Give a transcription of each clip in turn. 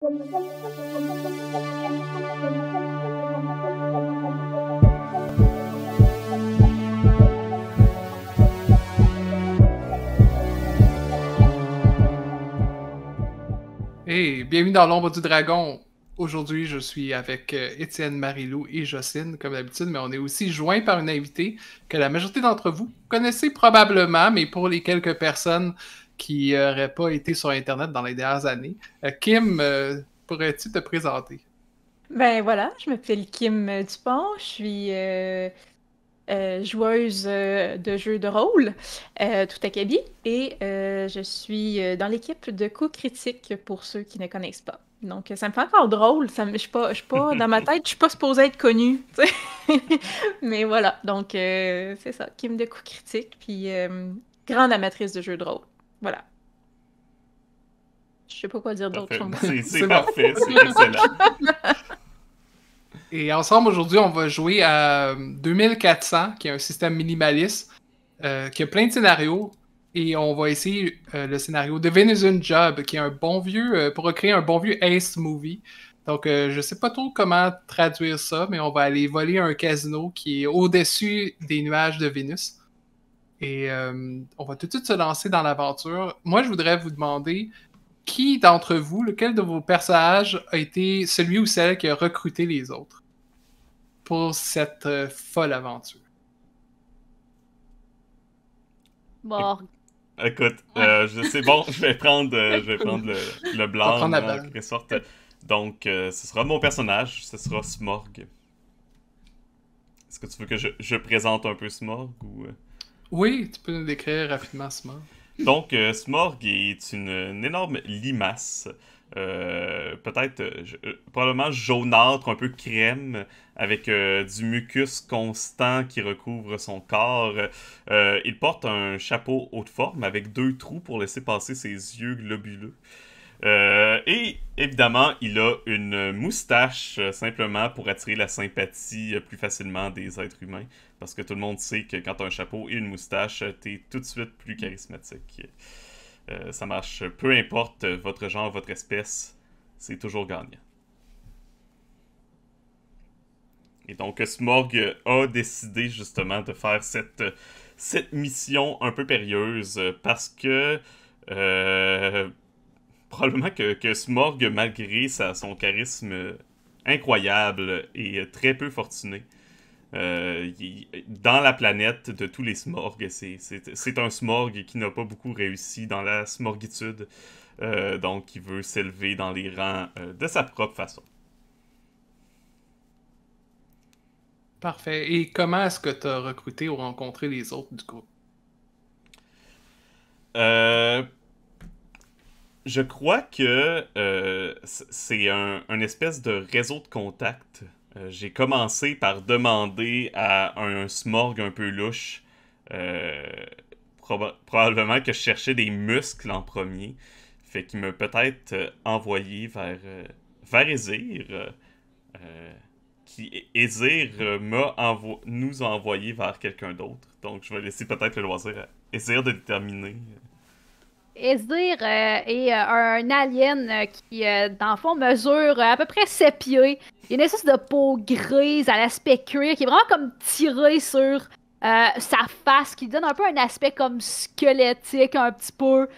Hey, bienvenue dans l'ombre du dragon. Aujourd'hui, je suis avec Étienne, Marilou et Jocelyne, comme d'habitude, mais on est aussi joint par une invitée que la majorité d'entre vous connaissez probablement, mais pour les quelques personnes qui n'auraient pas été sur Internet dans les dernières années. Kim, pourrais-tu te présenter? Ben voilà, je m'appelle Kim Dupont, je suis joueuse de jeux de rôle, tout acabit, et je suis dans l'équipe de coups critiques pour ceux qui ne connaissent pas. Donc ça me fait encore drôle, je suis pas dans ma tête, je suis pas supposée être connue, tu sais. Mais voilà, donc c'est ça, Kim de coups critiques, puis grande amatrice de jeux de rôle. Voilà. Je sais pas quoi dire d'autre Parfait. sur moi. C'est C'est bon. parfait, c'est excellent. Et ensemble, aujourd'hui, on va jouer à 2400, qui est un système minimaliste, qui a plein de scénarios. Et on va essayer le scénario de Venison Job, qui est un bon vieux, pour recréer un bon vieux Ace Movie. Donc, je sais pas trop comment traduire ça, mais on va aller voler un casino qui est au-dessus des nuages de Vénus. Et on va tout de suite se lancer dans l'aventure. Moi, je voudrais vous demander, qui d'entre vous, lequel de vos personnages a été celui ou celle qui a recruté les autres pour cette folle aventure? Bon, Écoute, c'est bon, je vais prendre le On va blanc, prendre la en balle. quelque sorte. Donc, ce sera mon personnage, ce sera Smorg. Est-ce que tu veux que je présente un peu Smorg ou... Oui, tu peux nous décrire rapidement ce mot. Donc, Smorg est une énorme limace, peut-être probablement jaunâtre, un peu crème, avec du mucus constant qui recouvre son corps. Il porte un chapeau haute forme avec deux trous pour laisser passer ses yeux globuleux. Et évidemment, il a une moustache simplement pour attirer la sympathie plus facilement des êtres humains. Parce que tout le monde sait que quand t'as un chapeau et une moustache, t'es tout de suite plus charismatique. Ça marche, peu importe votre genre, votre espèce, c'est toujours gagnant. Et donc, Smorg a décidé justement de faire cette mission un peu périlleuse parce que probablement que Smorg, malgré son charisme incroyable et très peu fortuné, dans la planète de tous les Smorgs, c'est un Smorg qui n'a pas beaucoup réussi dans la Smorgitude, donc qui veut s'élever dans les rangs de sa propre façon. Parfait. Et comment est-ce que tu as recruté ou rencontré les autres du groupe? Je crois que c'est un espèce de réseau de contacts. J'ai commencé par demander à un Smorg un peu louche, euh, probablement que je cherchais des muscles en premier, fait qu'il m'a peut-être envoyé vers Ezir, qui Ezir nous a envoyé vers quelqu'un d'autre. Donc je vais laisser peut-être le loisir à Ezir de déterminer. Esdir est un alien qui, dans le fond, mesure à peu près 7 pieds. Il y a une espèce de peau grise à l'aspect cuir qui est vraiment comme tirée sur sa face, qui donne un peu un aspect comme squelettique, un petit peu.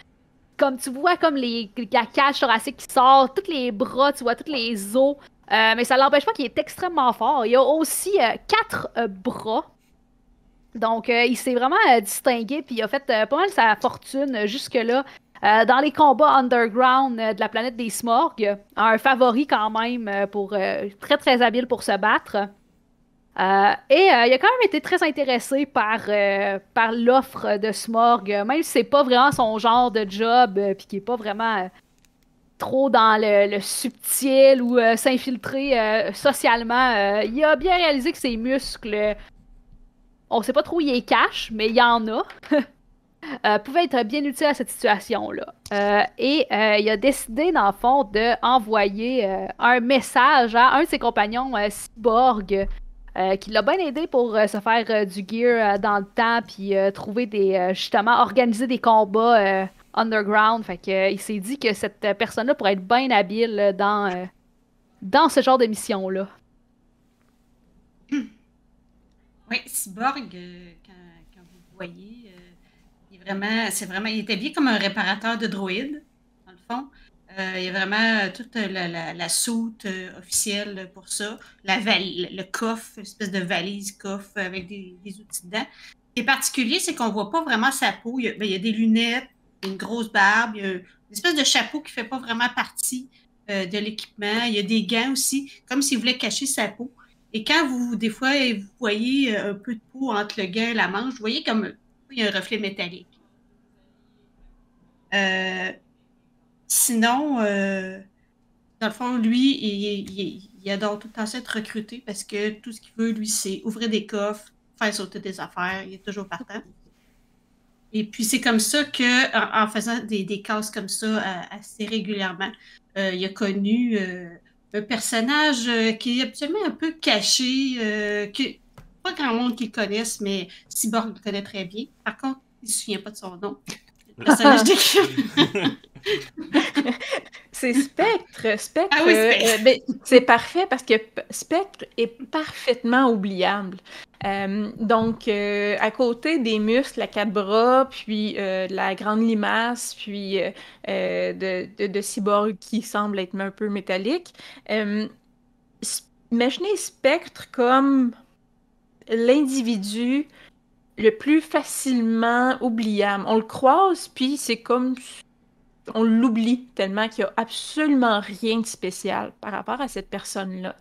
Comme tu vois, comme la cage thoracique qui sort, tous les bras, tu vois, tous les os. Mais ça l'empêche pas qu'il est extrêmement fort. Il y a aussi 4 bras. Donc, il s'est vraiment distingué, puis il a fait pas mal sa fortune jusque-là dans les combats underground de la planète des Smorgs. Un favori quand même, pour très très habile pour se battre. Il a quand même été très intéressé par l'offre de Smorg, même si c'est pas vraiment son genre de job, puis qu'il est pas vraiment trop dans le subtil ou s'infiltrer socialement. Il a bien réalisé que ses muscles on sait pas trop où il les cache, mais il y en a. Pouvait être bien utile à cette situation-là. Il a décidé, dans le fond, d'envoyer un message à un de ses compagnons cyborg qui l'a bien aidé pour se faire du gear dans le temps, puis trouver justement, organiser des combats underground. Fait que, il s'est dit que cette personne-là pourrait être bien habile dans ce genre de mission-là. Oui, Cyborg, quand vous le voyez, il est habillé comme un réparateur de droïdes, dans le fond. Il y a vraiment toute la soute officielle pour ça. Le coffre, une espèce de valise coffre avec des outils dedans. Ce qui est particulier, c'est qu'on ne voit pas vraiment sa peau. Il y a des lunettes, une grosse barbe, il y a une espèce de chapeau qui ne fait pas vraiment partie de l'équipement. Il y a des gants aussi, comme s'il voulait cacher sa peau. Et quand des fois, vous voyez un peu de peau entre le gant et la manche, vous voyez comme il y a un reflet métallique. Sinon, dans le fond, lui, il adore tout le temps ça être recruté parce que tout ce qu'il veut, lui, c'est ouvrir des coffres, faire sauter des affaires. Il est toujours partant. Et puis, c'est comme ça qu'en faisant des casses comme ça assez régulièrement, il a connu un personnage qui est absolument un peu caché, que pas grand monde qui le connaisse, mais Cyborg le connaît très bien. Par contre, il ne se souvient pas de son nom. Le personnage d'équipe. C'est Spectre. Spectre, Ah oui, Spectre. ben, c'est parfait parce que Spectre est parfaitement oubliable. Donc, à côté des muscles à quatre bras, puis de la grande limace, puis de Cyborg qui semble être un peu métallique, imaginez Spectre comme l'individu le plus facilement oubliable. On le croise, puis c'est comme on l'oublie tellement qu'il n'y a absolument rien de spécial par rapport à cette personne-là.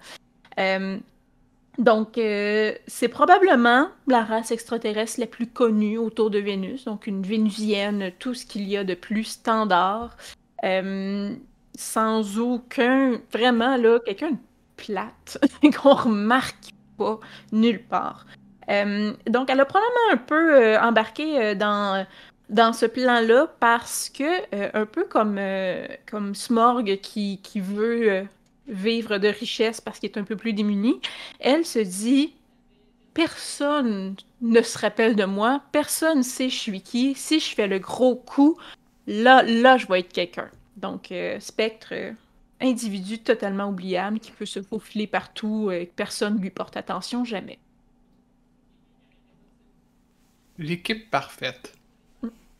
Donc, c'est probablement la race extraterrestre la plus connue autour de Vénus, donc une vénusienne, tout ce qu'il y a de plus standard, sans aucun, vraiment, là, quelqu'un de plate, qu'on remarque pas nulle part. Donc, elle a probablement un peu embarqué dans ce plan-là parce que, un peu comme Smorg qui veut vivre de richesse parce qu'il est un peu plus démuni, elle se dit personne ne se rappelle de moi, personne sait je suis qui, si je fais le gros coup, là je vais être quelqu'un. Donc, Spectre, individu totalement oubliable qui peut se faufiler partout, personne ne lui porte attention, jamais. L'équipe parfaite.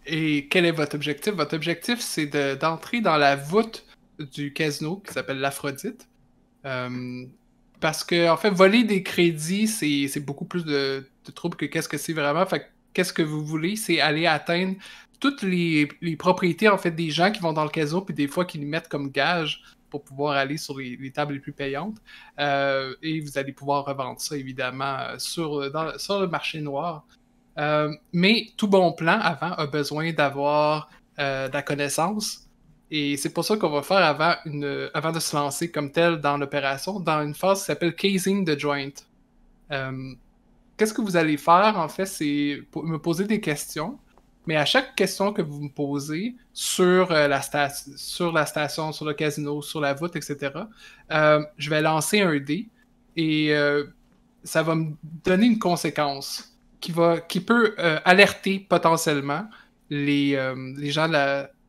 Et quel est votre objectif? Votre objectif, c'est d'entrer dans la voûte du casino qui s'appelle l'Aphrodite. Parce que, en fait, voler des crédits, c'est beaucoup plus de trouble que qu'est-ce que c'est vraiment. Fait que, qu'est-ce que vous voulez, c'est aller atteindre toutes les propriétés, en fait, des gens qui vont dans le casino, puis des fois qui les mettent comme gage pour pouvoir aller sur les tables les plus payantes. Et vous allez pouvoir revendre ça, évidemment, sur le marché noir. Mais tout bon plan, avant, a besoin d'avoir de la connaissance. Et c'est pour ça qu'on va faire avant de se lancer comme tel dans l'opération, dans une phase qui s'appelle Casing the Joint. Qu'est-ce que vous allez faire, en fait, c'est me poser des questions, mais à chaque question que vous me posez sur la station, sur le casino, sur la voûte, etc., je vais lancer un dé et ça va me donner une conséquence qui peut alerter potentiellement les gens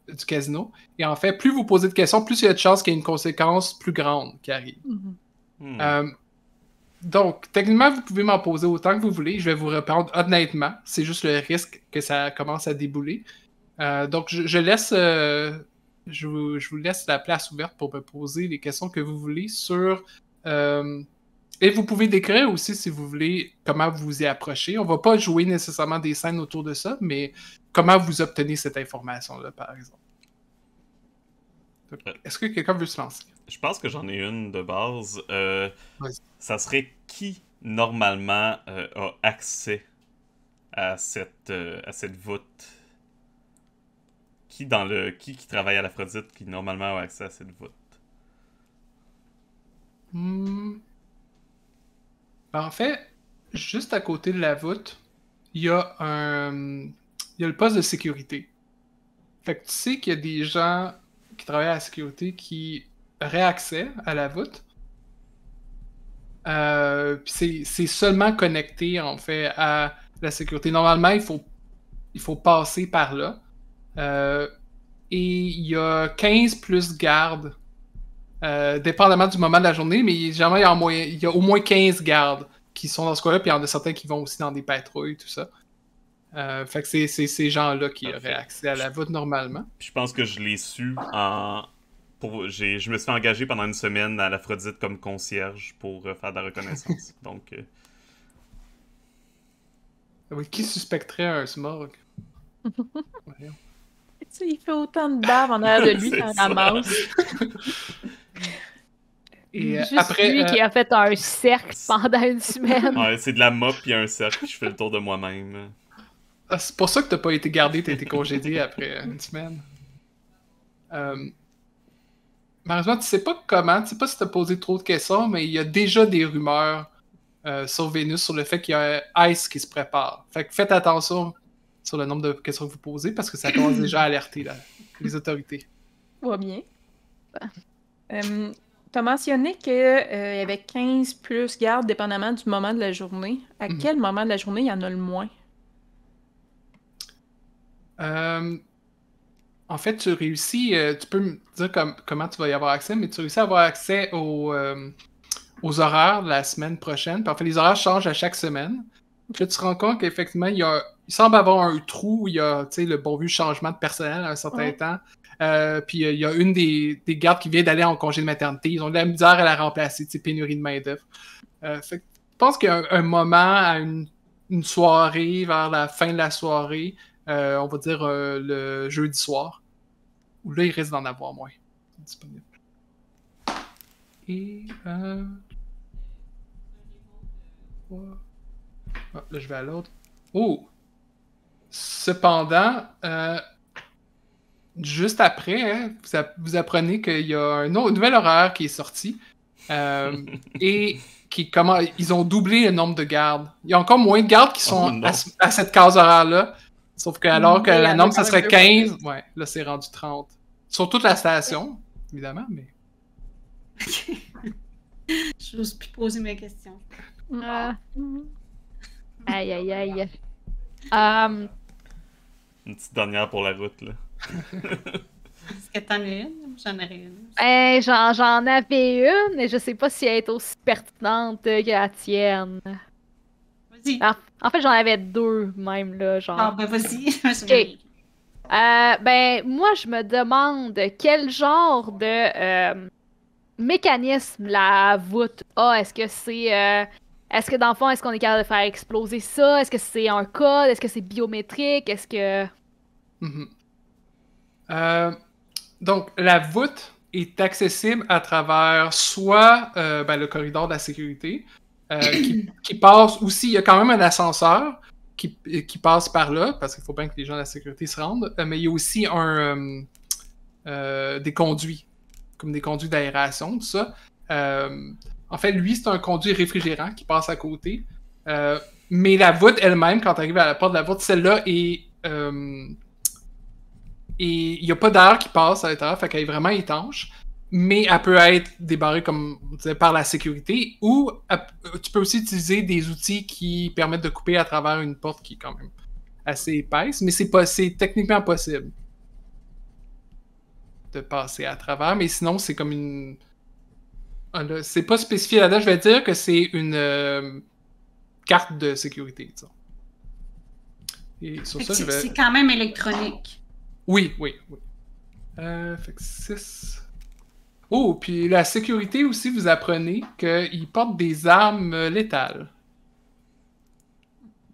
du casino. Et en fait, plus vous posez de questions, plus il y a de chances qu'il y ait une conséquence plus grande qui arrive. Donc, techniquement, vous pouvez m'en poser autant que vous voulez. Je vais vous répondre honnêtement. C'est juste le risque que ça commence à débouler. Donc, je laisse... je vous laisse la place ouverte pour me poser les questions que vous voulez sur... Et vous pouvez décrire aussi, si vous voulez, comment vous y approchez. On va pas jouer nécessairement des scènes autour de ça, mais comment vous obtenez cette information-là, par exemple. Est-ce que quelqu'un veut se lancer? Je pense que j'en ai une de base. Vas-y. Ça serait qui, normalement, a accès à cette voûte? Qui travaille à l'Aphrodite qui, normalement, a accès à cette voûte? En fait, juste à côté de la voûte, il y a le poste de sécurité. Fait que tu sais qu'il y a des gens qui travaillent à la sécurité qui auraient accès à la voûte. Puis c'est seulement connecté, en fait, à la sécurité. Normalement, il faut passer par là. et il y a 15 plus gardes, dépendamment du moment de la journée, mais généralement, il y a au moins 15 gardes qui sont dans ce coin-là, puis il y en a certains qui vont aussi dans des patrouilles, tout ça. Fait que c'est ces gens-là qui auraient accès à la voûte normalement. Puis je pense que je l'ai su en... Je me suis engagé pendant une semaine à l'Aphrodite comme concierge pour faire de la reconnaissance. Donc... Oui, qui suspecterait un smorg? Voyons. Tu sais, il fait autant de bave en arrière de lui C'est quand ça. il ramasse. Et Juste après, lui qui a fait un cercle pendant une semaine. Ouais, c'est de la mop puis un cercle, puis je fais le tour de moi-même. c'est pour ça que t'as pas été gardé, t'as été congédié après une semaine. Malheureusement, tu sais pas comment, tu sais pas si t'as posé trop de questions, mais il y a déjà des rumeurs sur Vénus sur le fait qu'il y a un Ice qui se prépare. Fait que faites attention sur le nombre de questions que vous posez parce que ça commence déjà à alerter les autorités. Va bien. T'as mentionné qu'il y avait 15 plus gardes dépendamment du moment de la journée. À quel moment de la journée il y en a le moins? En fait, tu réussis, tu peux me dire comment tu vas y avoir accès, mais tu réussis à avoir accès aux horaires de la semaine prochaine. Puis en fait, les horaires changent à chaque semaine. Puis là, tu te rends compte qu'effectivement, il semble avoir un trou où il y a le bon vieux changement de personnel à un certain temps. Puis il y a une des gardes qui vient d'aller en congé de maternité. Ils ont de la misère à la remplacer, pénurie de main-d'œuvre. Fait que je pense qu'il y a un moment à une soirée, vers la fin de la soirée, on va dire le jeudi soir, où là, il risque d'en avoir moins disponible. Et là, je vais à l'autre. Oh! Cependant, juste après, hein, vous apprenez qu'il y a un nouvel horaire qui est sorti. Et ils ont doublé le nombre de gardes. Il y a encore moins de gardes qui sont à cette case horaire-là. Sauf que alors que la norme, ça serait 15, ouais, là, c'est rendu 30. Sur toute la station, évidemment, mais... Je n'ose plus poser mes questions. Aïe, aïe, aïe. Une petite dernière pour la route, là. Est-ce que t'en as une? J'en aurais une. J'en avais une, mais je sais pas si elle est aussi pertinente que la tienne. Vas-y. En fait, j'en avais deux, même, là, genre. Ah, ben vas-y. Ok. Ben, moi, je me demande quel genre de mécanisme la voûte a. Est-ce que c'est... est-ce que, dans le fond, est-ce qu'on est capable de faire exploser ça? Est-ce que c'est un code? Est-ce que c'est biométrique? Est-ce que... Donc, la voûte est accessible à travers soit le corridor de la sécurité, qui passe aussi, il y a quand même un ascenseur qui passe par là, parce qu'il faut bien que les gens de la sécurité se rendent, mais il y a aussi des conduits, comme des conduits d'aération, tout ça. En fait, lui, c'est un conduit réfrigérant qui passe à côté, mais la voûte elle-même, quand tu arrives à la porte de la voûte, celle-là est... et il n'y a pas d'air qui passe à l'intérieur, fait qu'elle est vraiment étanche, mais elle peut être débarrée, comme on disait, par la sécurité, ou tu peux aussi utiliser des outils qui permettent de couper à travers une porte qui est quand même assez épaisse, mais c'est techniquement possible de passer à travers, mais sinon c'est comme une... C'est pas spécifié là-dedans, je vais dire que c'est une carte de sécurité, disons. Et sur ça, C'est quand même électronique. Oui. Fait que 6. Oh, puis la sécurité aussi, vous apprenez qu'ils portent des armes létales.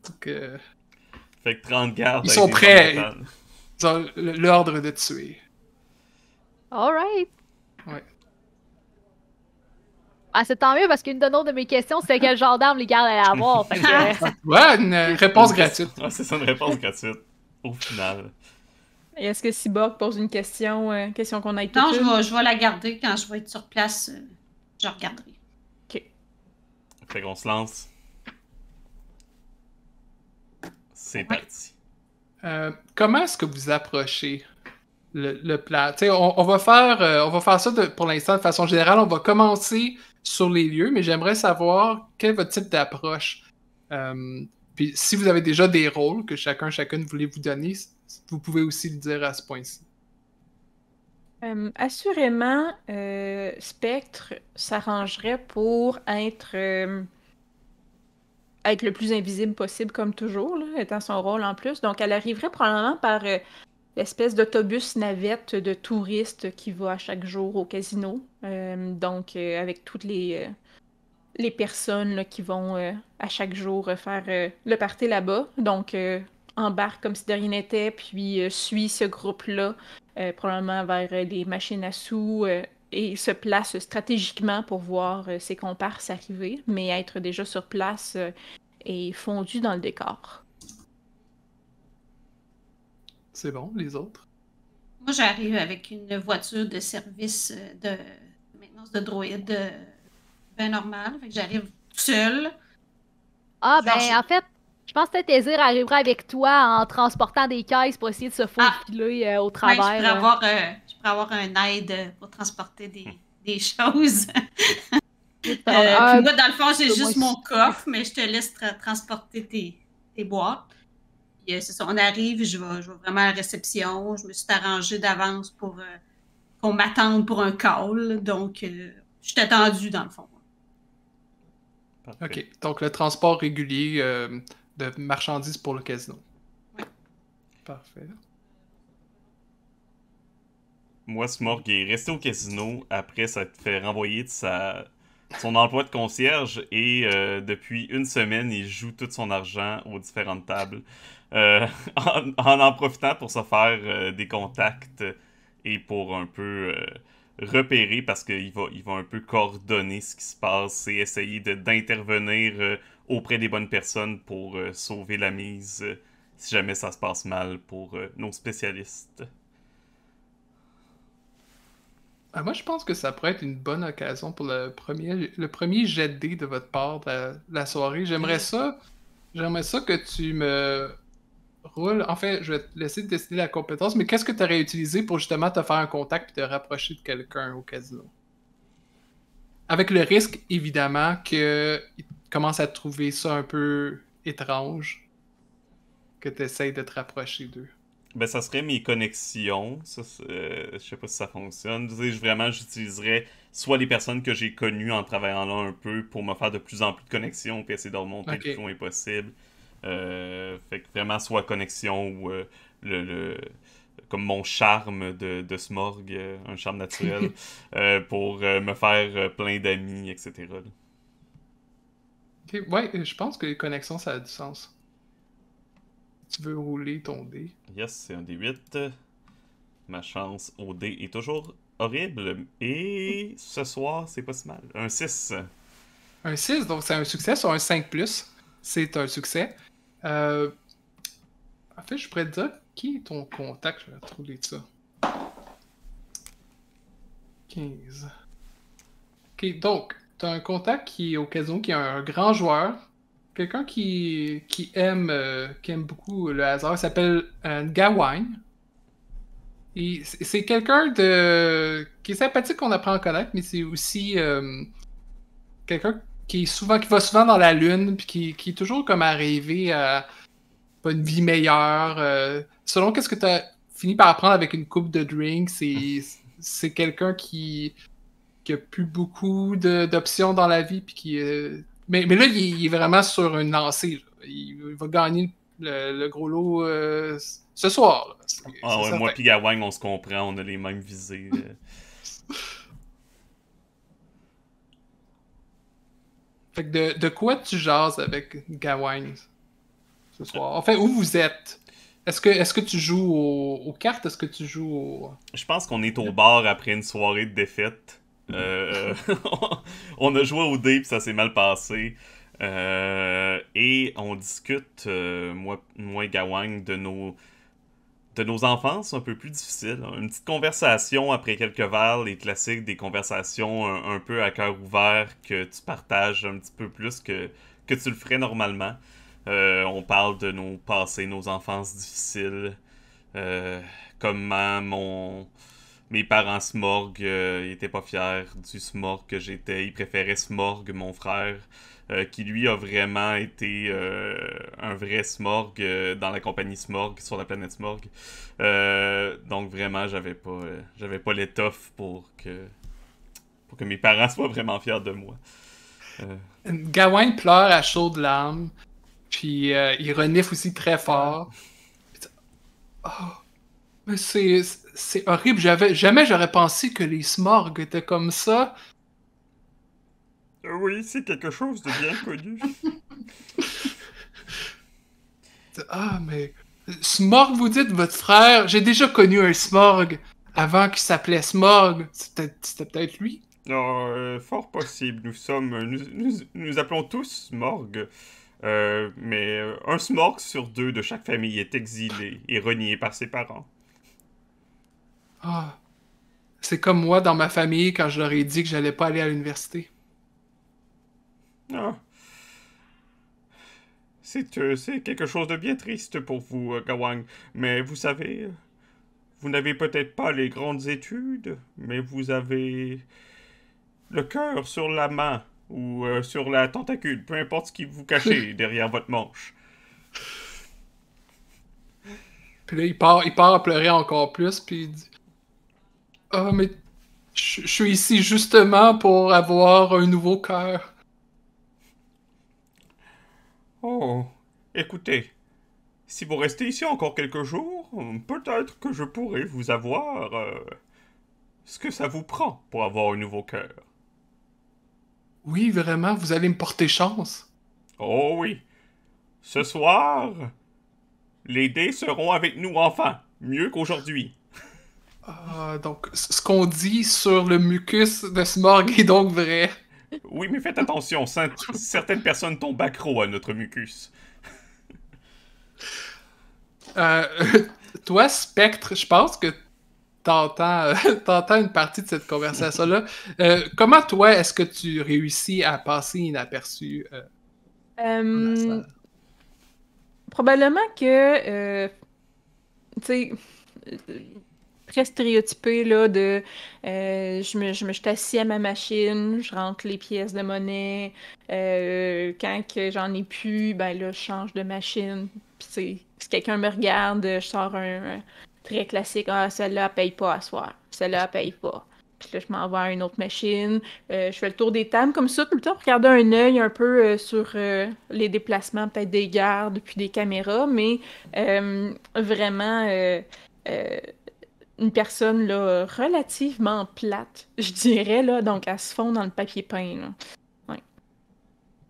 Donc, Fait que 30 gardes. ils avec sont des prêts. armes létales. Ils ont l'ordre de tuer. Alright. Ouais. Ah, c'est tant mieux parce qu'une de mes questions, c'était quel genre d'armes les gardes allaient avoir. Fait que... Ouais, une réponse gratuite. Ouais, c'est ça, une réponse gratuite. Au final. Et est-ce que Cyborg pose une question qu'on aille tout Non, de suite? je vais la garder quand je vais être sur place. Je regarderai. Ok. Fait qu'on se lance. C'est parti. Comment est-ce que vous approchez le plan? T'sais, on va faire ça pour l'instant de façon générale. On va commencer sur les lieux, mais j'aimerais savoir quel est votre type d'approche. Puis si vous avez déjà des rôles que chacune voulait vous donner, vous pouvez aussi le dire à ce point-ci. Assurément, Spectre s'arrangerait pour être le plus invisible possible, comme toujours, là, étant son rôle en plus. Donc, elle arriverait probablement par l'espèce d'autobus navette de touristes qui va à chaque jour au casino. Donc, avec toutes les personnes là, qui vont à chaque jour faire le party là-bas. Donc, embarque comme si de rien n'était, puis suit ce groupe-là, probablement vers les machines à sous, et se place stratégiquement pour voir ses comparses arriver, mais être déjà sur place et fondu dans le décor. C'est bon, les autres? Moi, j'arrive avec une voiture de service de maintenance de droïde bien normale. Fait que j'arrive seule. Ah, Genre, ben, en fait, je pense que Tézir arrivera avec toi en transportant des caisses pour essayer de se faufiler au ouais, travers. je pourrais avoir un aide pour transporter des choses. Puis Ah, moi, dans le fond, j'ai moi juste aussi. mon coffre, mais je te laisse transporter tes boîtes. Puis c'est ça, on arrive, je vais vraiment à la réception. Je me suis arrangée d'avance pour qu'on m'attende pour un call. Donc, je suis attendue dans le fond. Parfait. Ok, donc le transport régulier de marchandises pour le casino. Ouais. Parfait. Moi, Smorg est resté au casino après s'être fait renvoyer de son emploi de concierge et depuis une semaine, il joue tout son argent aux différentes tables en profitant pour se faire des contacts et pour un peu repérer parce qu'il va un peu coordonner ce qui se passe et essayer d'intervenir auprès des bonnes personnes pour sauver la mise si jamais ça se passe mal pour nos spécialistes. Moi, je pense que ça pourrait être une bonne occasion pour le premier jet de dés de votre part de la soirée. J'aimerais ça que tu me roules. En fait, je vais te laisser décider la compétence, mais qu'est-ce que tu aurais utilisé pour justement te faire un contact et te rapprocher de quelqu'un au casino? Avec le risque, évidemment, qu'il commence à trouver ça un peu étrange, que tu essayes de te rapprocher d'eux. Ben, ça serait mes connexions. Ça, je sais pas si ça fonctionne. Vraiment, j'utiliserais soit les personnes que j'ai connues en travaillant là un peu pour me faire de plus en plus de connexions puis essayer de remonter le plus loin possible. Fait que vraiment, soit connexion ou comme mon charme de Smorg, un charme naturel, pour me faire plein d'amis, etc. là. Ok, ouais, je pense que les connexions, ça a du sens. Tu veux rouler ton dé. Yes, c'est un D8. Ma chance au dé est toujours horrible. Et ce soir, c'est pas si mal. Un 6. Un 6, donc c'est un succès sur un 5+. C'est un succès. En fait, je pourrais te dire qui est ton contact. Je vais trouver ça. 15. Ok, donc, tu as un contact qui est au casino, qui est un grand joueur. Quelqu'un qui aime beaucoup le hasard. Il s'appelle Gawain. Et c'est quelqu'un qui est sympathique qu'on apprend à connaître, mais c'est aussi quelqu'un qui va souvent dans la lune, puis qui est toujours comme arrivé à une vie meilleure. Selon qu'est-ce que tu as fini par apprendre avec une coupe de drink, c'est quelqu'un qui a plus beaucoup d'options dans la vie, puis mais là, il est vraiment sur une lancée. Il va gagner le gros lot ce soir. Là. Ah ouais, moi pis Gawain, on se comprend, on a les mêmes visées. Fait que de quoi tu jases avec Gawain ce soir? Enfin, où vous êtes? Est-ce que tu joues aux cartes? Est-ce que tu joues au... Je pense qu'on est au bar après une soirée de défaite. On a joué au dé pis ça s'est mal passé. Et on discute, moi et Gawain, de nos enfances un peu plus difficiles. Une petite conversation après quelques verres, les classiques, des conversations un peu à cœur ouvert que tu partages un petit peu plus que tu le ferais normalement. On parle de nos passés, nos enfances difficiles. Comment mes parents Smorg, ils étaient pas fiers du Smorg que j'étais. Ils préféraient Smorg, mon frère, qui lui a vraiment été un vrai Smorg dans la compagnie Smorg, sur la planète Smorg. Donc vraiment, j'avais pas l'étoffe pour que mes parents soient vraiment fiers de moi. Gawain pleure à chaudes larmes, puis il renifle aussi très fort. Oh, mais c'est horrible, jamais j'aurais pensé que les Smorgs étaient comme ça. Oui, c'est quelque chose de bien connu. Ah, mais... Smorg, vous dites, votre frère? J'ai déjà connu un Smorg avant qu'il s'appelait Smorg. C'était peut-être lui? Non, fort possible. Nous appelons tous Smorg. Mais un Smorg sur 2 de chaque famille est exilé et renié par ses parents. Ah, c'est comme moi dans ma famille quand je leur ai dit que j'allais pas aller à l'université. Ah. C'est quelque chose de bien triste pour vous, Gawang. Mais vous savez, vous n'avez peut-être pas les grandes études, mais vous avez le cœur sur la main ou sur la tentacule, peu importe ce qui vous cachez derrière votre manche. Puis là, il part à pleurer encore plus, puis il dit... Ah, mais je suis ici justement pour avoir un nouveau cœur. Oh, écoutez, si vous restez ici encore quelques jours, peut-être que je pourrai vous avoir ce que ça vous prend pour avoir un nouveau cœur. Oui, vraiment, vous allez me porter chance. Oh oui, ce soir, les dés seront avec nous enfin, mieux qu'aujourd'hui. Ah, donc, ce qu'on dit sur le mucus de Smorg est donc vrai. Oui, mais faites attention, certaines personnes tombent accro à notre mucus. Euh, Toi, Spectre, je pense que t'entends t'entends une partie de cette conversation-là. Comment, toi, est-ce que tu réussis à passer inaperçu dans la salle? Probablement que, tu sais, très stéréotypé, là, de je me suis assis à ma machine, je rentre les pièces de monnaie, quand que j'en ai plus, ben là, je change de machine. Puis, tu sais, si quelqu'un me regarde, je sors un très classique, ah, celle-là, elle paye pas à soir, celle-là, elle paye pas. Puis là, je m'en vais à une autre machine. Je fais le tour des tables comme ça, tout le temps, pour garder un œil un peu sur les déplacements, peut-être des gardes, puis des caméras, mais vraiment euh, une personne là, relativement plate, je dirais, là, donc elle se fond dans le papier peint. Là. Ouais.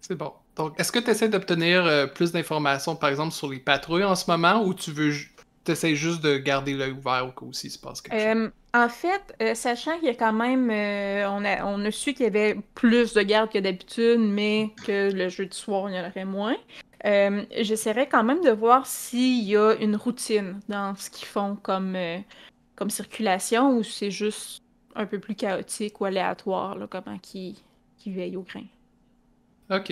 C'est bon. Donc, est-ce que tu essaies d'obtenir plus d'informations, par exemple, sur les patrouilles en ce moment, ou t'essaies juste de garder l'œil ouvert au cas où s'il se passe quelque chose? En fait, sachant qu'il y a quand même, on a su qu'il y avait plus de gardes que d'habitude, mais que le jeu du soir, il y en aurait moins. J'essaierai quand même de voir s'il y a une routine dans ce qu'ils font comme circulation ou si c'est juste un peu plus chaotique ou aléatoire, là, comment qui veille au grain. Ok.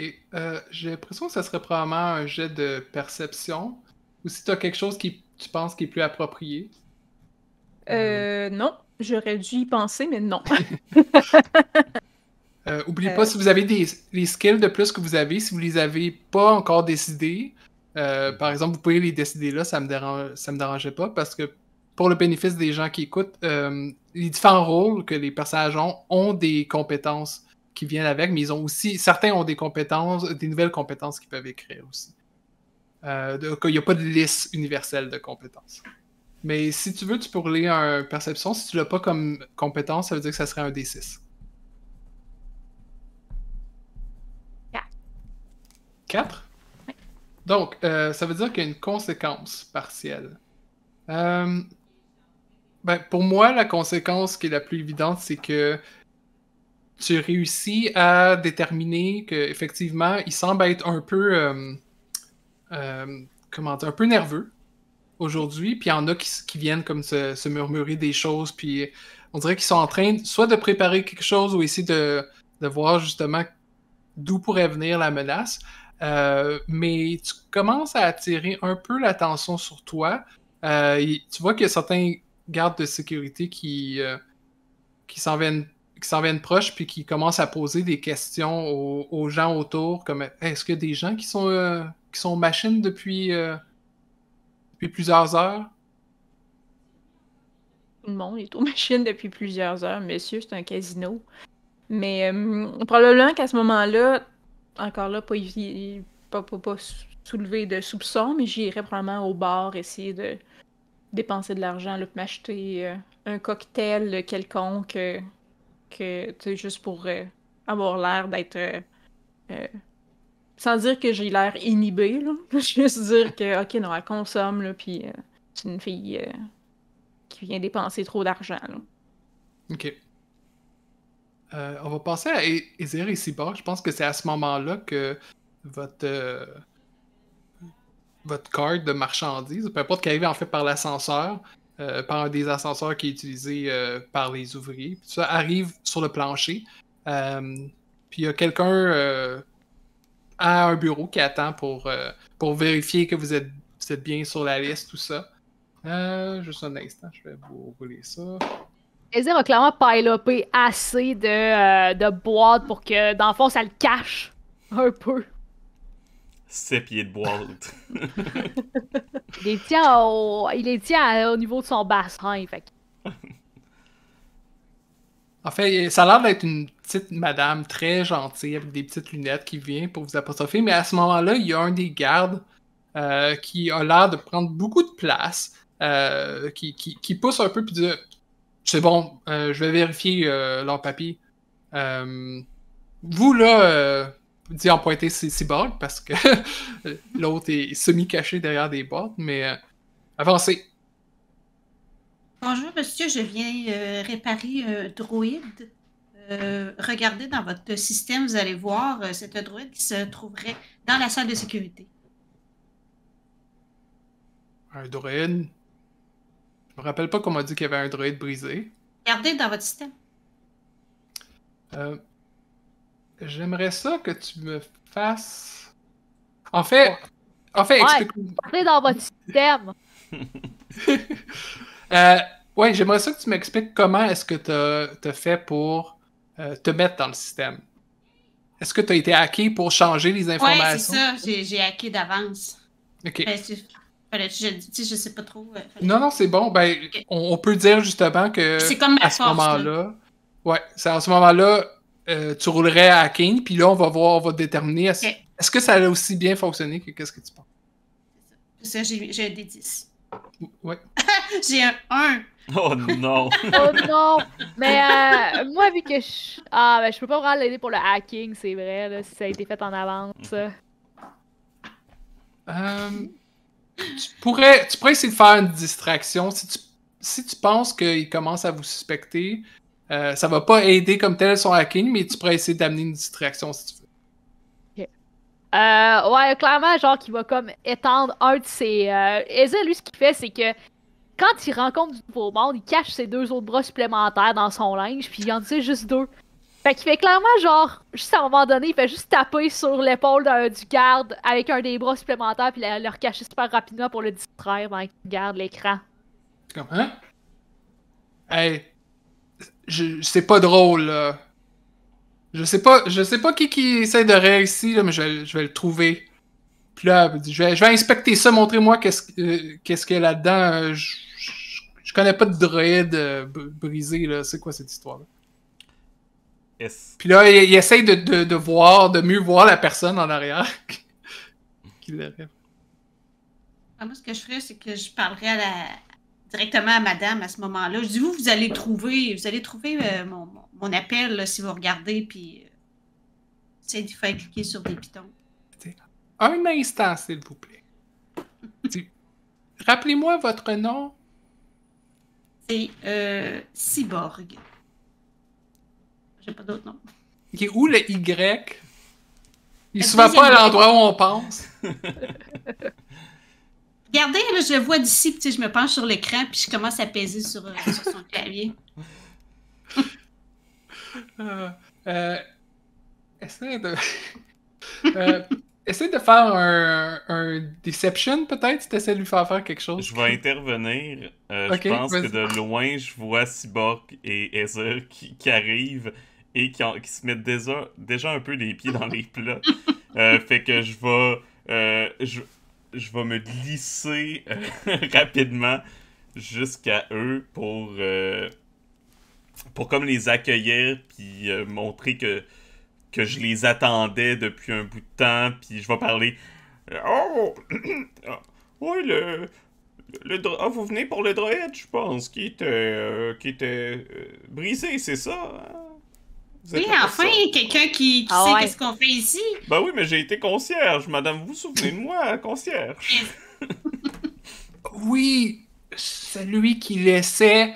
J'ai l'impression que ça serait probablement un jet de perception. Ou si tu as quelque chose qui tu penses qui est plus approprié. Non, j'aurais dû y penser, mais non. Oubliez pas, si vous avez les skills de plus que vous avez, si vous les avez pas encore décidés, par exemple, vous pouvez les décider là, ça me dérangeait pas, parce que pour le bénéfice des gens qui écoutent, les différents rôles que les personnages ont des compétences qui viennent avec, mais ils ont aussi, certains ont des compétences, des nouvelles compétences qu'ils peuvent écrire aussi. Donc, il n'y a pas de liste universelle de compétences. Mais si tu veux, tu peux rouler un perception. Si tu l'as pas comme compétence, ça veut dire que ça serait un D6. 4? Oui. Donc, ça veut dire qu'il y a une conséquence partielle. Ben, pour moi, la conséquence qui est la plus évidente, c'est que tu réussis à déterminer qu'effectivement, il semble être un peu, comment dire, un peu nerveux aujourd'hui, puis il y en a qui viennent comme se murmurer des choses, puis on dirait qu'ils sont en train soit de préparer quelque chose ou essayer de voir justement d'où pourrait venir la menace. Mais tu commences à attirer un peu l'attention sur toi. Tu vois qu'il y a certains gardes de sécurité qui s'en viennent proches puis qui commencent à poser des questions aux gens autour, comme est-ce qu'il y a des gens qui sont machines depuis plusieurs heures? Tout le monde est aux machines depuis plusieurs heures. Monsieur, c'est un casino. Mais probablement qu'à ce moment-là, encore là, pas soulever de soupçons, mais j'irais probablement au bar essayer de dépenser de l'argent, là, puis m'acheter un cocktail quelconque que tu sais, juste pour avoir l'air d'être sans dire que j'ai l'air inhibé, là. Juste dire que ok, non, elle consomme, là, puis c'est une fille qui vient dépenser trop d'argent, là. Ok. On va passer à Ezir et Cyborg. Je pense que c'est à ce moment-là que votre carte de marchandises, peu importe qu'elle arrive en fait par l'ascenseur, par un des ascenseurs qui est utilisé par les ouvriers, puis ça arrive sur le plancher. Puis il y a quelqu'un à un bureau qui attend pour vérifier que vous êtes bien sur la liste, tout ça. Juste un instant, je vais vous rouler ça. Ezir a clairement pile-upé assez de boîtes pour que, dans le fond, ça le cache un peu. 7 pieds de boîte. Il les tient au niveau de son bassin, fait que... En fait, ça a l'air d'être une petite madame très gentille avec des petites lunettes qui vient pour vous apostropher, mais à ce moment-là, il y a un des gardes qui a l'air de prendre beaucoup de place, qui pousse un peu puis dit c'est bon, je vais vérifier leur papier. Vous là, dit en pointer Cyborg parce que l'autre est semi-caché derrière des boîtes, mais avancez. Bonjour, monsieur, je viens réparer un droïde. Regardez dans votre système, vous allez voir, c'est un droïde qui se trouverait dans la salle de sécurité. Un droïde? Je me rappelle pas qu'on m'a dit qu'il y avait un droïde brisé. Regardez dans votre système. J'aimerais ça que tu me fasses... En fait, explique-moi. Entrez dans votre système. Ouais, j'aimerais ça que tu m'expliques comment est-ce que t'as fait pour te mettre dans le système. Est-ce que t'as été hacké pour changer les informations? Ouais, c'est ça. J'ai hacké d'avance. Ok. Je sais pas trop. Non, c'est bon. Ben, okay. on peut dire justement que c'est comme ma à ce force, moment-là, ouais, c'est à ce moment-là, tu roulerais à hacking, puis là on va déterminer est-ce que ça a aussi bien fonctionné que qu'est-ce que tu penses. C'est ça, j'ai un D10. Ouais. J'ai un 1. Oh non! Oh non! Mais moi, vu que je peux pas vraiment l'aider pour le hacking, c'est vrai, là, si ça a été fait en avance. Tu pourrais essayer de faire une distraction. Si tu penses qu'il commence à vous suspecter, ça va pas aider comme tel son hacking, mais tu pourrais essayer d'amener une distraction si tu veux. Ouais, clairement, genre, qu'il va comme étendre un de ses... Ezra, lui, ce qu'il fait, c'est que quand il rencontre du nouveau monde, il cache ses 2 autres bras supplémentaires dans son linge, puis il en dit juste 2. Fait qu'il fait clairement, genre, juste à un moment donné, il fait juste taper sur l'épaule du garde avec un des bras supplémentaires, puis le recacher super rapidement pour le distraire pendant qu'il garde l'écran. Comme, hein? Hey, c'est pas drôle, là. Je sais pas qui essaie de réussir, là, mais je vais le trouver. Puis là, je vais inspecter ça, montrez-moi qu'est-ce qu'il y a là-dedans. Je connais pas de droïde brisé, là. C'est quoi cette histoire-là? Yes. Puis là, il essaye de mieux voir la personne en arrière. Moi, ce que je ferais, c'est que je parlerais directement à madame à ce moment-là. Je dis, vous allez trouver mon appel là, si vous regardez, puis essayez de faire cliquer sur des pitons. Un instant, s'il vous plaît. Rappelez-moi votre nom. C'est Cyborg. J'ai pas d'autre nom. Okay, où le Y? Il se va pas à l'endroit où on pense. Regardez, là, je le vois d'ici, puis je me penche sur l'écran, puis je commence à peser sur son clavier. Essaye de... essaie de faire un Deception, peut-être, si tu essaies de lui faire quelque chose. Je vais intervenir. Ok, Je pense que vas-y. de loin, je vois Cyborg et Ezir qui arrivent et qui se mettent déjà un peu les pieds dans les plats. Fait que je vais me glisser rapidement jusqu'à eux pour comme les accueillir puis montrer que je les attendais depuis un bout de temps, puis je vais parler. Oh! Oui, vous venez pour le droïde, je pense, qui était brisé, c'est ça? Hein? Vous êtes Oui, là pour enfin, ça? quelqu'un qui Ah sait ouais. qu'est-ce qu'on fait ici. Ben oui, mais j'ai été concierge, madame, vous vous souvenez de moi, concierge? Oui, celui qui laissait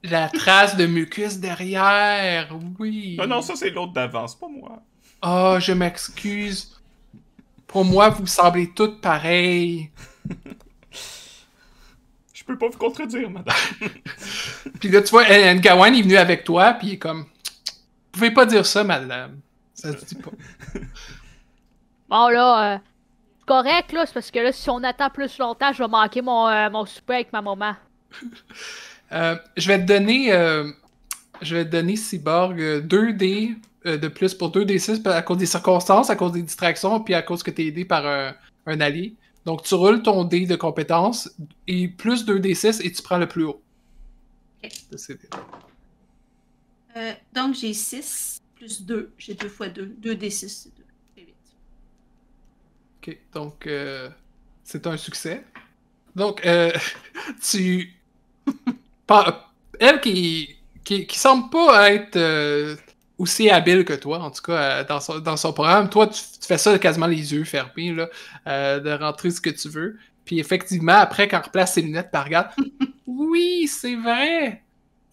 la trace de mucus derrière, oui. Ah non, ça c'est l'autre d'avant, c'est pas moi. Oh, je m'excuse. Pour moi, vous semblez toutes pareilles. Je peux pas vous contredire, madame. Puis là, tu vois, Ngawan est venu avec toi, puis il est comme... Vous pouvez pas dire ça, madame. Ça se dit pas. Bon, là, c'est correct, là, c'est parce que là, si on attend plus longtemps, je vais manquer mon souper avec ma maman. Je vais te donner, Cyborg, 2D de plus pour 2D6 à cause des circonstances, à cause des distractions, puis à cause que tu es aidé par un allié. Donc, tu roules ton dé de compétence et plus 2D6 et tu prends le plus haut. Ok. De ces dés. Donc, j'ai 6 plus 2. J'ai 2 fois 2. 2d6, c'est 2. C'est 8. Ok, donc c'est un succès. Donc, tu... Elle qui semble pas être aussi habile que toi, en tout cas, dans son programme. Toi, tu fais ça quasiment les yeux fermés, là, de rentrer ce que tu veux. Puis effectivement, après, quand on replace ses lunettes, tu regardes. Oui, c'est vrai!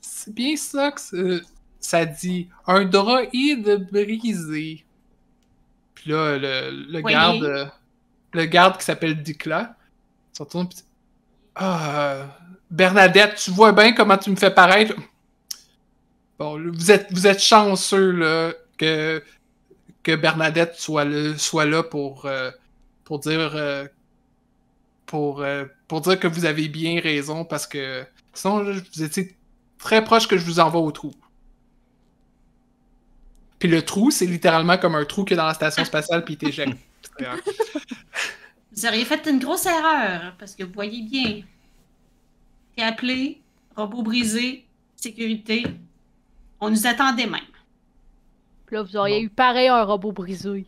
C'est bien ça que ça dit. Un droïde brisé. Puis là, Voyez. le garde qui s'appelle Dikla, il se retourne, puis dit, ah, Bernadette, tu vois bien comment tu me fais paraître. Bon, vous êtes chanceux là, que Bernadette soit là pour dire pour dire que vous avez bien raison, parce que sinon, là, vous étiez très proche que je vous envoie au trou. Puis le trou, c'est littéralement comme un trou qu'il y a dans la station spatiale, puis il t'éjecte. Vous auriez fait une grosse erreur, parce que vous voyez bien. T'es appelé, robot brisé, sécurité. On nous attendait même. Puis là, vous auriez Bon. eu pareil un robot brisé.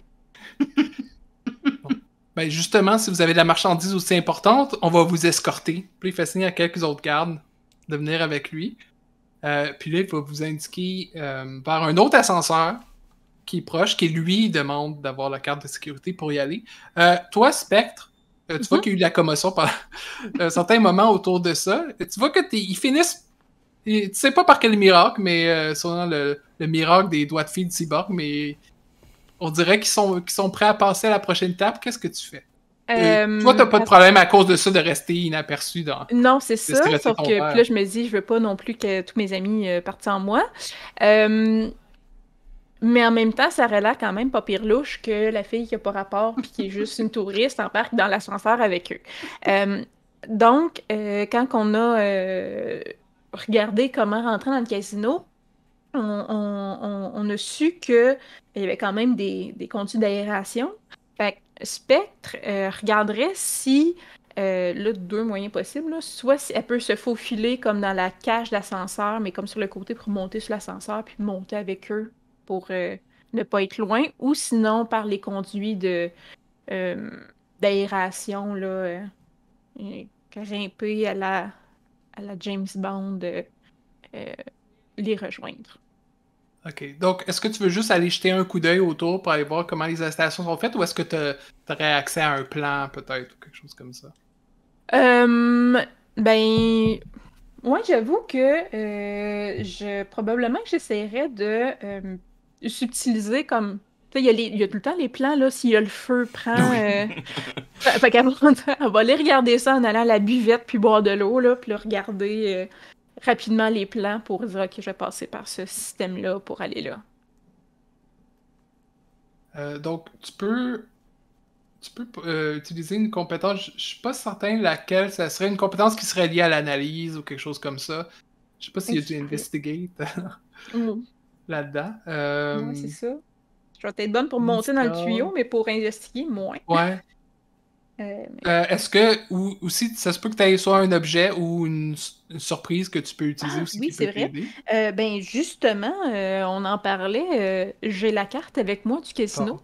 Ben justement, si vous avez de la marchandise aussi importante, on va vous escorter. Puis il fait signe à quelques autres gardes de venir avec lui. Puis là, il va vous indiquer vers un autre ascenseur qui est proche, qui lui demande d'avoir la carte de sécurité pour y aller. Toi, Spectre, tu vois qu'il y a eu de la commotion pendant un certain moment autour de ça. Tu vois que ils finissent. Tu sais pas par quel miracle, mais selon le miracle des doigts de fille de Cyborg, mais on dirait qu'ils sont prêts à passer à la prochaine étape. Qu'est-ce que tu fais? Toi, t'as pas de problème à cause de ça de rester inaperçu dans. Non, c'est de ça, stresser sauf ton que père. puis là, je me dis, je veux pas non plus que tous mes amis partent en moi. Euh, mais en même temps, ça aurait l'air quand même pas pire louche que la fille qui a pas rapport puis qui est juste une touriste embarque dans l'ascenseur avec eux. Donc, quand on a regardé comment rentrer dans le casino, on a su qu'il y avait quand même des conduits d'aération. Fait que Spectre regarderait si, là, deux moyens possibles, là, soit si elle peut se faufiler comme dans la cage d'ascenseur, mais comme sur le côté pour monter sur l'ascenseur, puis monter avec eux pour ne pas être loin, ou sinon par les conduits euh, d'aération, là, grimper à la James Bond, euh, les rejoindre. Ok. Donc, est-ce que tu veux juste aller jeter un coup d'œil autour pour aller voir comment les installations sont faites, ou est-ce que tu aurais accès à un plan, peut-être, ou quelque chose comme ça? Ben, moi, j'avoue que probablement que j'essaierais de subtiliser comme. Tu sais, il y a tout le temps les plans, là, s'il y a le feu, prend. Fait qu'elle elle va aller regarder ça en allant à la buvette puis boire de l'eau, là, puis là, regarder rapidement les plans pour dire, OK, je vais passer par ce système-là pour aller là. Donc, tu peux tu peux utiliser une compétence, je suis pas certain laquelle, ça serait une compétence qui serait liée à l'analyse ou quelque chose comme ça. Je sais pas s'il y a du investigate là-dedans. Ouais, c'est ça. Je vais être bonne pour monter dans le tuyau, mais pour investiguer, moins. Ouais. Est-ce que, ou aussi, ça se peut que tu aies soit un objet ou une surprise que tu peux utiliser aussi oui, qui c'est peut vrai. t'aider? Ben justement, on en parlait. J'ai la carte avec moi du casino.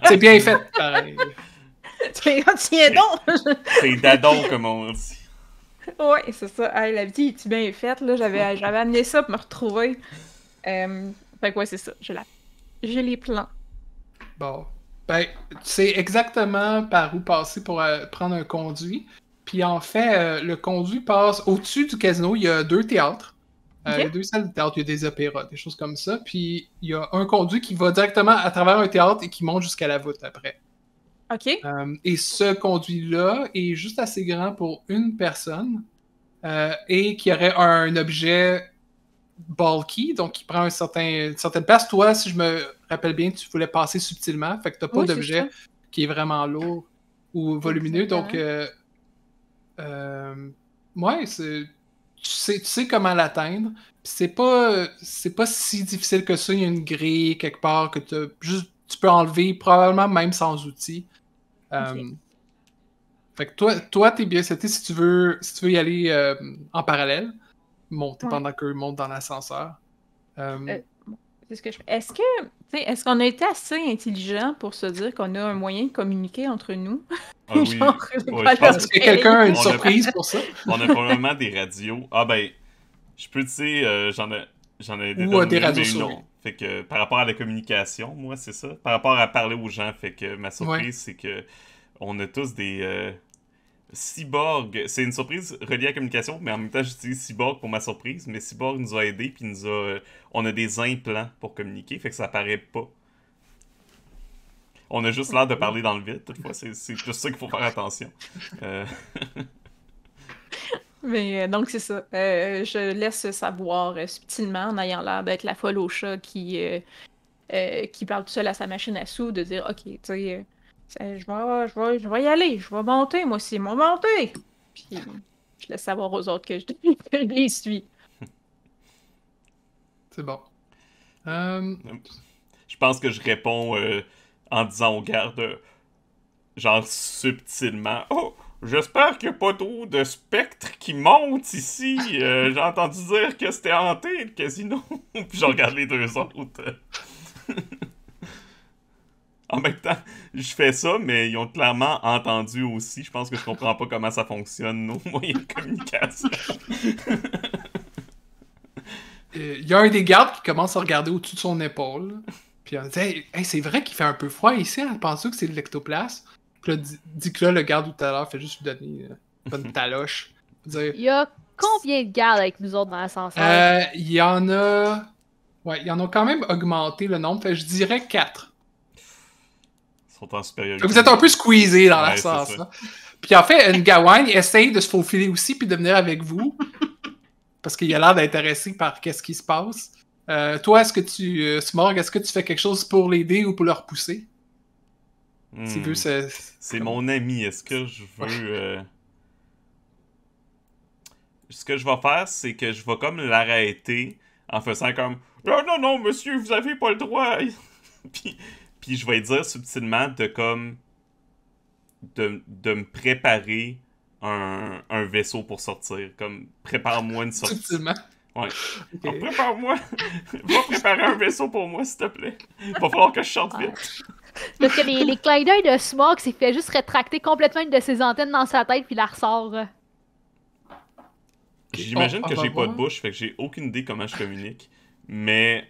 C'est bien fait, pareil. Tiens donc! C'est dadon, comme on dit. Ouais, c'est ça. Hey, la vie est bien faite, là. J'avais amené ça pour me retrouver. Fait que ouais, c'est ça. J'ai les plans. Bon. Ben, tu sais exactement par où passer pour prendre un conduit. Puis en fait, le conduit passe au-dessus du casino. Il y a 2 théâtres. Il y a 2 salles de théâtre. Il y a des opéras, des choses comme ça. Puis il y a un conduit qui va directement à travers un théâtre et qui monte jusqu'à la voûte après. OK. Et ce conduit-là est juste assez grand pour une personne et qui aurait un objet bulky, donc qui prend une certaine place. Toi, si je me rappelle bien, tu voulais passer subtilement, fait que t'as pas d'objet qui est vraiment lourd ou volumineux, donc ouais, tu sais comment l'atteindre. C'est pas si difficile que ça. Il y a une grille quelque part que tu peux enlever, probablement même sans outils. Fait que toi, t'es bien seté si tu veux y aller en parallèle, monter pendant qu'eux montent dans l'ascenseur. C'est ce que je fais. Est-ce qu'on a été assez intelligent pour se dire qu'on a un moyen de communiquer entre nous? Ah oui. Est-ce que quelqu'un a une surprise pour ça? On a probablement des radios. Ah ben, je peux, tu sais, j'en ai des radios sur. Fait que par rapport à la communication, moi, c'est ça. Par rapport à parler aux gens, fait que ma surprise, c'est que on a tous des cyborgs. C'est une surprise reliée à la communication, mais en même temps, j'utilise cyborg pour ma surprise. Mais cyborg nous a aidés, puis on a des implants pour communiquer, fait que ça paraît pas. On a juste l'air de parler dans le vide, toutefois, c'est juste ça qu'il faut faire attention. Mais donc, c'est ça. Je laisse savoir subtilement, en ayant l'air d'être la folle au chat qui parle tout seul à sa machine à sous, de dire, OK, tu sais, je vais y aller, je vais monter, moi aussi, moi monter. Puis, je laisse savoir aux autres que je les suis. C'est bon. Je pense que je réponds en disant aux gardes, genre subtilement, « Oh, j'espère qu'il n'y a pas trop de spectres qui montent ici. J'ai entendu dire que c'était hanté, le casino. » Puis je regarde les deux autres. En même temps, je fais ça, mais ils ont clairement entendu aussi. Je pense que je comprends pas comment ça fonctionne, nos moyens de communication. Il y a un des gardes qui commence à regarder au-dessus de son épaule. Puis on dit hey, c'est vrai qu'il fait un peu froid ici, hein? Pensez que c'est de l'ectoplasme. Puis là, dit que là, le garde tout à l'heure fait juste lui donner une bonne taloche. Il y a combien de gardes avec nous autres dans l'ascenseur? Il y en a. Ouais, il y en a quand même augmenté le nombre. Fait je dirais 4. Ils sont en supériorité. Vous êtes un peu squeezés dans l'ascenseur. Puis en fait, Ngawan essaye de se faufiler aussi puis de venir avec vous. Parce qu'il a l'air d'intéressé par qu'est-ce qui se passe. Toi, est-ce que Smorg, est-ce que tu fais quelque chose pour l'aider ou pour le repousser? C'est mon ami. Est-ce que je veux... Ce que je vais faire, c'est que je vais comme l'arrêter en faisant comme « Non, non, non, monsieur, vous avez pas le droit! » Puis je vais dire subtilement de me préparer un vaisseau pour sortir. Comme, prépare-moi une sortie. Subtilement? Ouais. Okay. Alors, prépare-moi. Va préparer un vaisseau pour moi, s'il te plaît. Il va falloir que je sorte vite. Parce que les clins d'œil de Smog, c'est fait juste rétracter complètement une de ses antennes dans sa tête puis la ressort. J'imagine que j'ai pas de bouche, fait que j'ai aucune idée comment je communique. Mais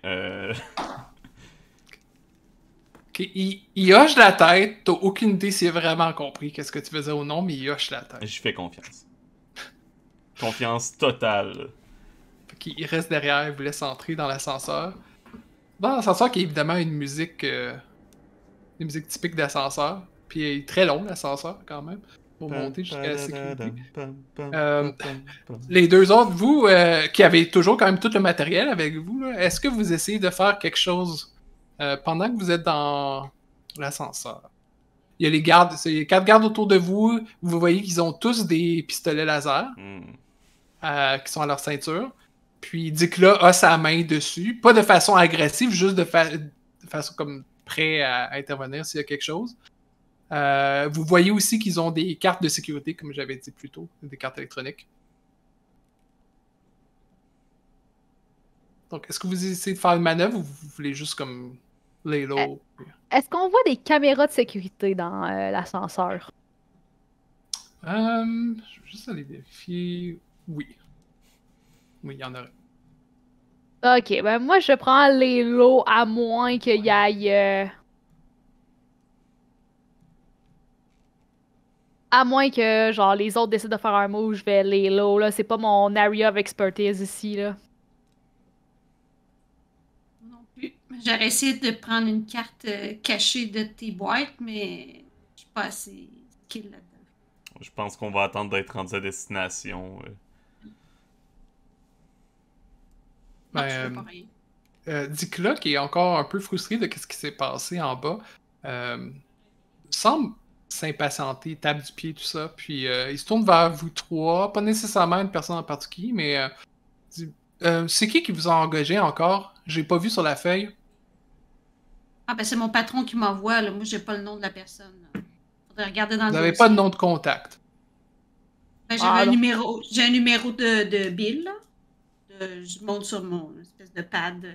Il hoche la tête, t'as aucune idée s'il a vraiment compris qu'est-ce que tu faisais ou non, mais il hoche la tête. Je fais confiance. Confiance totale. Fait qu'il reste derrière, il vous laisse entrer dans l'ascenseur. Dans l'ascenseur qui est évidemment une musique typique d'ascenseur. Puis il est très long l'ascenseur quand même, pour monter jusqu'à la sécurité. Les deux autres, vous, qui avez toujours quand même tout le matériel avec vous, est-ce que vous essayez de faire quelque chose pendant que vous êtes dans l'ascenseur? Il y a les gardes, il y a 4 gardes autour de vous. Vous voyez qu'ils ont tous des pistolets laser qui sont à leur ceinture. Puis Dicla a sa main dessus. Pas de façon agressive, juste de façon comme prêt à intervenir s'il y a quelque chose. Vous voyez aussi qu'ils ont des cartes de sécurité, comme j'avais dit plus tôt, des cartes électroniques. Donc, est-ce que vous essayez de faire une manœuvre ou vous voulez juste comme lay low? Est-ce qu'on voit des caméras de sécurité dans l'ascenseur? Je vais juste aller vérifier. Oui. Oui, il y en aurait. Ok, ben moi je prends les lots à moins qu'il y aille. À moins que genre les autres décident de faire un move, je vais les lots là. C'est pas mon area of expertise ici là. Non plus. J'aurais essayé de prendre une carte cachée de tes boîtes, mais je suis pas assez skill là-dedans. Je pense qu'on va attendre d'être rendu à destination. Non, je fais pas rien. Dicla, qui est encore un peu frustré de ce qui s'est passé en bas, semble s'impatienter, tape du pied, tout ça, puis il se tourne vers vous trois, pas nécessairement une personne en particulier, mais dit, c'est qui vous a engagé encore? J'ai pas vu sur la feuille. Ah ben c'est mon patron qui m'envoie, là. Moi j'ai pas le nom de la personne. Faudrait regarder dans Vous le n'avez dossier. pas de nom de contact. Ben, j'ai un numéro de Bill, là. Je monte sur mon espèce de pad.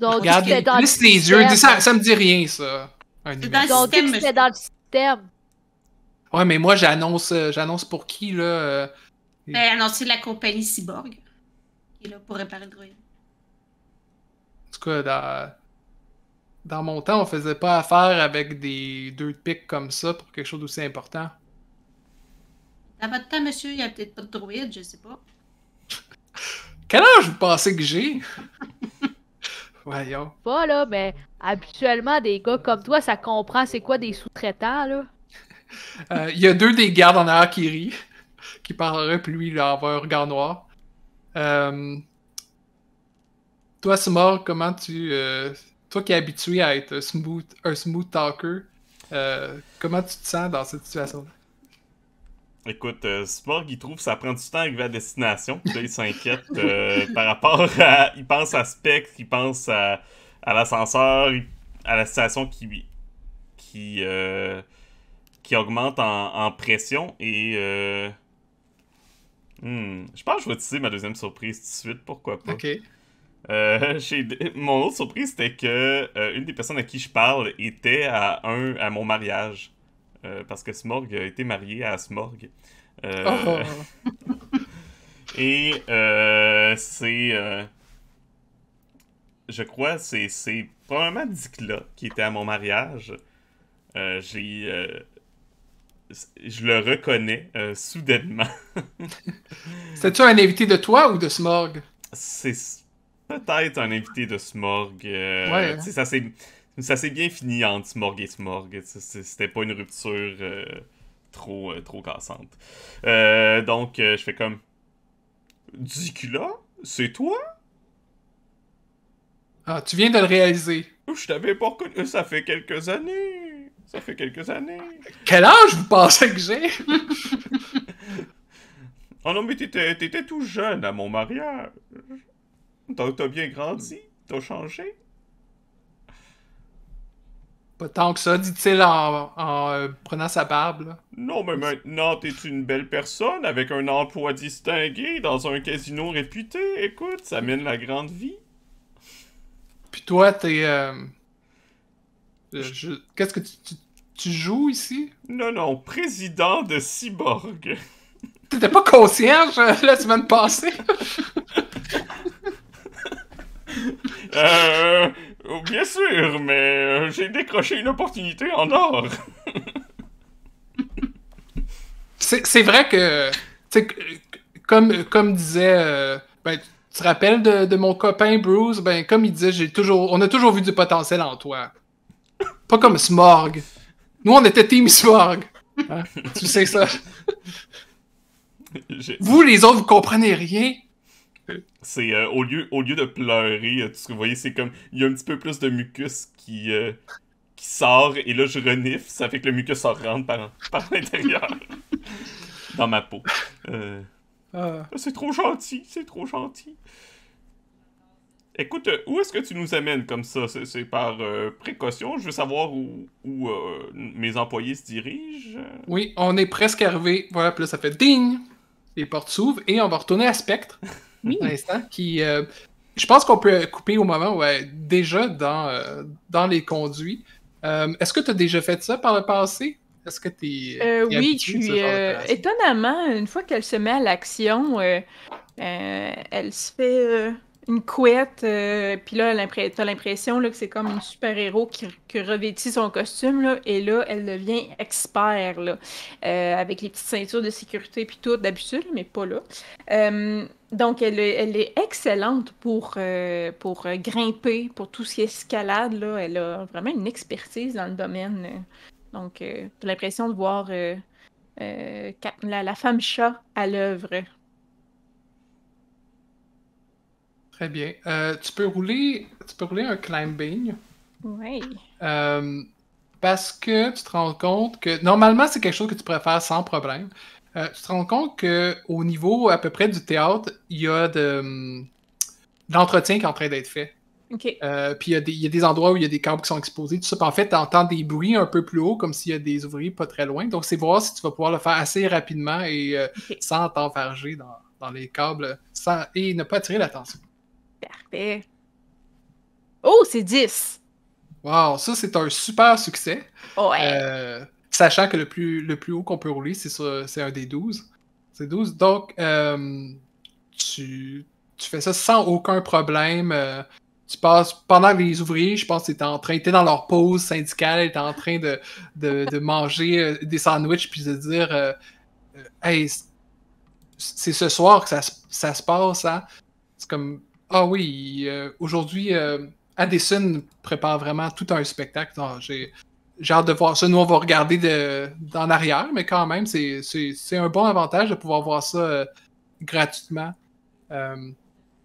Donc, Regarde, c'était dans lisse le les yeux, système. ça me dit rien, ça. Un C'est numéro. dans le Ils ont dit système, que c'était dans le système. Ouais, mais moi, j'annonce pour qui, là? Ben, annoncer la compagnie Cyborg, qui est là pour réparer le droïde. En tout cas, dans mon temps, on faisait pas affaire avec des 2 de pique comme ça pour quelque chose d'aussi important. Dans votre temps, monsieur, il n'y a peut-être pas de droïde, je sais pas. Quel âge vous pensez que j'ai? Voyons. Pas là, mais habituellement, des gars comme toi, ça comprend c'est quoi des sous-traitants là. Il y a 2 des gardes en arrière qui rient, qui parleraient, puis lui, il a un regard noir. Toi, Smor, comment toi qui es habitué à être un smooth talker, comment tu te sens dans cette situation-là? Écoute, Sporg, il trouve que ça prend du temps à arriver à destination. Puis là, il s'inquiète par rapport à... Il pense à Spectre, il pense à l'ascenseur, à la situation qui augmente en pression. Et... je pense que je vais utiliser ma deuxième surprise tout de suite, pourquoi pas. Ok. Mon autre surprise, c'était que une des personnes à qui je parle était à mon mariage. Parce que Smorg a été marié à Smorg. Et c'est... je crois c'est probablement Dicla qui était à mon mariage. Je le reconnais soudainement. C'est-tu un invité de toi ou de Smorg? C'est peut-être un invité de Smorg. Ouais. Ça s'est bien fini entre Smorg et Smorg. C'était pas une rupture trop cassante. Donc, je fais comme... Dicula? C'est toi? Ah, tu viens de le réaliser. Je t'avais pas reconnu. Ça fait quelques années. Ça fait quelques années. Quel âge vous pensez que j'ai? Oh non, mais t'étais tout jeune à mon mariage. T'as bien grandi. T'as changé. Pas tant que ça, dit-il en prenant sa barbe, là. Non, mais maintenant, t'es une belle personne avec un emploi distingué dans un casino réputé. Écoute, ça mène la grande vie. Puis toi, t'es... Qu'est-ce que tu joues ici? Non, président de Cyborg. T'étais pas concierge la semaine passée? Bien sûr, mais j'ai décroché une opportunité en or. C'est vrai que, tu sais, comme disait, ben, tu te rappelles de mon copain Bruce, ben, comme il disait, on a toujours vu du potentiel en toi. Pas comme Smorg. Nous, on était Team Smorg. Hein? Tu sais ça. Vous, les autres, vous comprenez rien. C'est au lieu de pleurer, tout ce que vous voyez, c'est comme il y a un petit peu plus de mucus qui qui sort, et là, je renifle, ça fait que le mucus rentre par l'intérieur. Dans ma peau. C'est trop gentil, c'est trop gentil. Écoute, où est-ce que tu nous amènes comme ça? C'est par précaution? Je veux savoir où mes employés se dirigent. Oui, on est presque arrivé. Voilà, puis là, ça fait ding! Les portes s'ouvrent et on va retourner à Spectre. Oui. Un instant. Qui, je pense qu'on peut couper au moment où déjà dans les conduits. Est-ce que tu as déjà fait ça par le passé? Est-ce que tu es. Oui, je suis. Étonnamment, une fois qu'elle se met à l'action, elle se fait une couette, puis là, t'as l'impression là, que c'est comme une super-héros qui revêtit son costume, là, et là, elle devient expert, là, avec les petites ceintures de sécurité puis tout, d'habitude, mais pas là. Donc, elle est excellente pour grimper, pour tout ce qui est escalade, là. Elle a vraiment une expertise dans le domaine. Donc, t'as l'impression de voir la femme chat à l'œuvre. Très bien. Tu peux rouler un climbing. Oui. Parce que tu te rends compte que normalement c'est quelque chose que tu pourrais faire sans problème. Tu te rends compte que au niveau à peu près du théâtre, il y a de l'entretien qui est en train d'être fait. OK. Puis il y a des endroits où il y a des câbles qui sont exposés, tout ça. Puis en fait, tu entends des bruits un peu plus haut, comme s'il y a des ouvriers pas très loin. Donc, c'est voir si tu vas pouvoir le faire assez rapidement et sans t'enfarger dans les câbles et ne pas attirer l'attention. Parfait. Oh, c'est 10! Wow, ça, c'est un super succès. Ouais. Sachant que le plus haut qu'on peut rouler, c'est un des 12. C'est 12. Donc, tu fais ça sans aucun problème. Tu passes pendant que les ouvriers, je pense, étaient dans leur pause syndicale, étaient en train de manger des sandwichs puis de dire hey, c'est ce soir que ça se passe, hein? C'est comme ah oui, aujourd'hui, Addison prépare vraiment tout un spectacle. Non, j'ai hâte de voir ça. Nous, on va regarder d'en arrière, mais quand même, c'est un bon avantage de pouvoir voir ça gratuitement.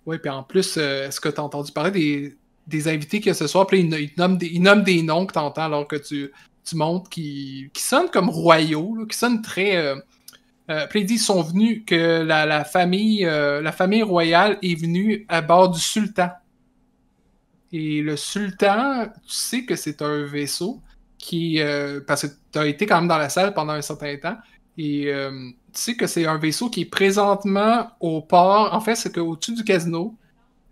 Oui, puis en plus, est-ce que tu as entendu parler des invités qu'il y a ce soir? Puis là, ils nomment des noms que tu entends alors que tu montes qui sonnent comme royaux, là, qui sonnent très. Puis ils disent qu'ils sont venus, que la famille royale est venue à bord du sultan. Et le sultan, tu sais que c'est un vaisseau qui. Parce que tu as été quand même dans la salle pendant un certain temps. Et tu sais que c'est un vaisseau qui est présentement au port. En fait, c'est qu'au-dessus du casino,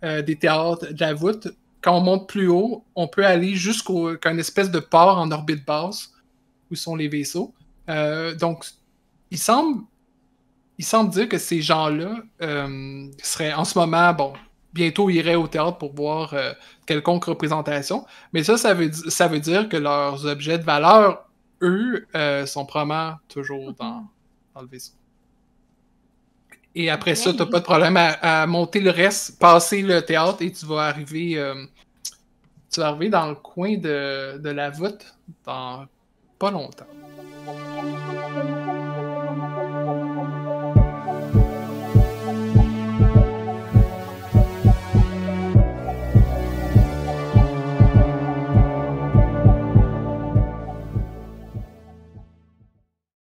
des théâtres, de la voûte, quand on monte plus haut, on peut aller jusqu'à une espèce de port en orbite basse où sont les vaisseaux. Donc, il semble dire que ces gens-là seraient en ce moment, bon, bientôt iraient au théâtre pour voir quelconque représentation. Mais ça veut dire que leurs objets de valeur, eux, sont probablement toujours dans le vaisseau. Et après ça, t'as pas de problème à monter le reste, passer le théâtre et tu vas arriver dans le coin de la voûte dans pas longtemps.